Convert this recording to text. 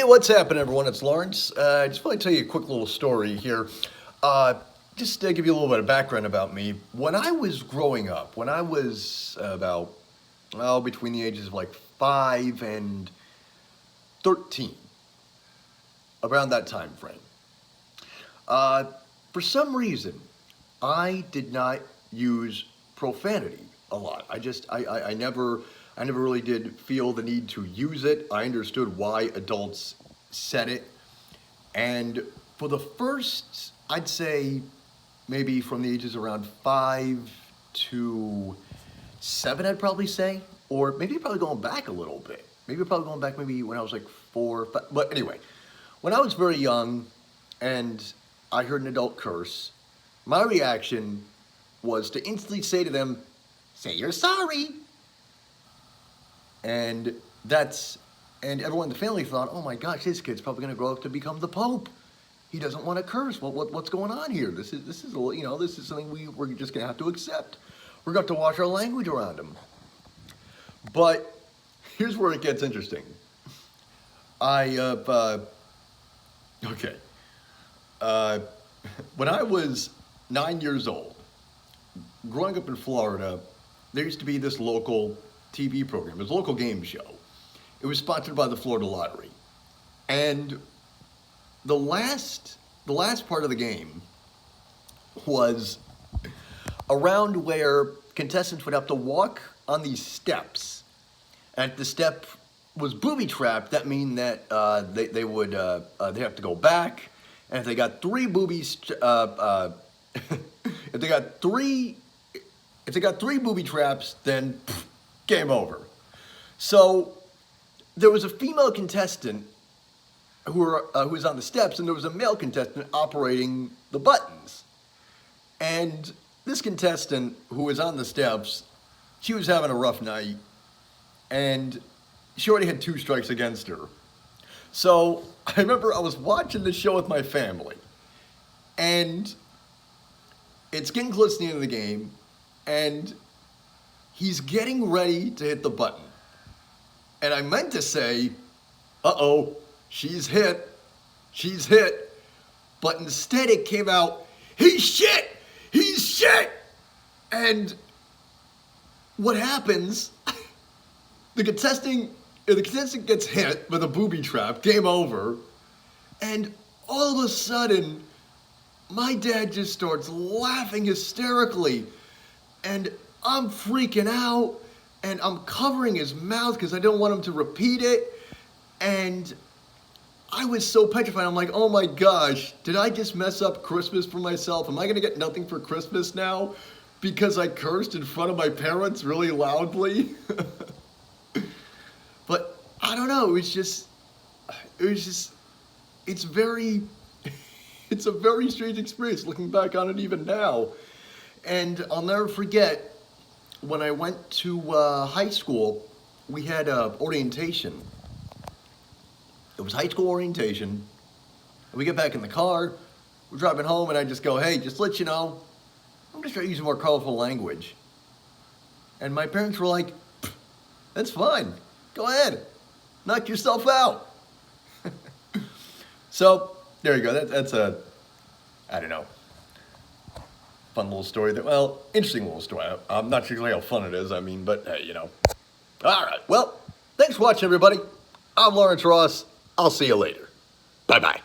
what's happening, everyone? It's Lawrence. I just want to tell you a quick little story here. Just to give you a little bit of background about me. When I was growing up, when I was about, well, between the ages of like 5 and 13, around that time frame, for some reason, I did not use profanity a lot. I never really did feel the need to use it. I understood why adults said it. And for the first, I'd say maybe from the ages around 5 to 7, I'd probably say, or maybe probably going back a little bit. Maybe probably going back maybe when I was like 4, 5, but anyway, when I was very young and I heard an adult curse, my reaction was to instantly say to them, "Say you're sorry." And everyone in the family thought, "Oh my gosh, this kid's probably gonna grow up to become the Pope. He doesn't want to curse. What's going on here? This is this is something we're just gonna have to accept. We're going to have to watch our language around him." But here's where it gets interesting. When I was 9 years old, growing up in Florida, there used to be this local TV program. It was a local game show. It was sponsored by the Florida Lottery. And the last part of the game was around where contestants would have to walk on these steps. And if the step was booby trapped, that mean that they have to go back. And if they got 3 boobies, if they got three booby traps, then game over. So there was a female contestant who was on the steps, and there was a male contestant operating the buttons. And this contestant who was on the steps, she was having a rough night, and she already had 2 strikes against her. So I remember I was watching the show with my family, and it's getting close to the end of the game, and he's getting ready to hit the button. And I meant to say, "Uh-oh, she's hit. But instead it came out, he's shit. And what happens, the contestant gets hit with a booby trap, game over, and all of a sudden, my dad just starts laughing hysterically, and I'm freaking out, and I'm covering his mouth because I don't want him to repeat it, and I was so petrified. I'm like, "Oh my gosh, did I just mess up Christmas for myself? Am I gonna get nothing for Christmas now because I cursed in front of my parents really loudly?" But I don't know, it's a very strange experience looking back on it even now. And I'll never forget, when I went to high school, we had orientation. It was high school orientation. And we get back in the car, we're driving home, and I just go, "Hey, just to let you know, I'm gonna start using more colorful language." And my parents were like, "That's fine. Go ahead. Knock yourself out." So, there you go. That's a, I don't know, fun little story. Interesting little story. I'm not sure how fun it is, but hey, All right. Well, thanks for watching, everybody. I'm Lawrence Ross. I'll see you later. Bye-bye.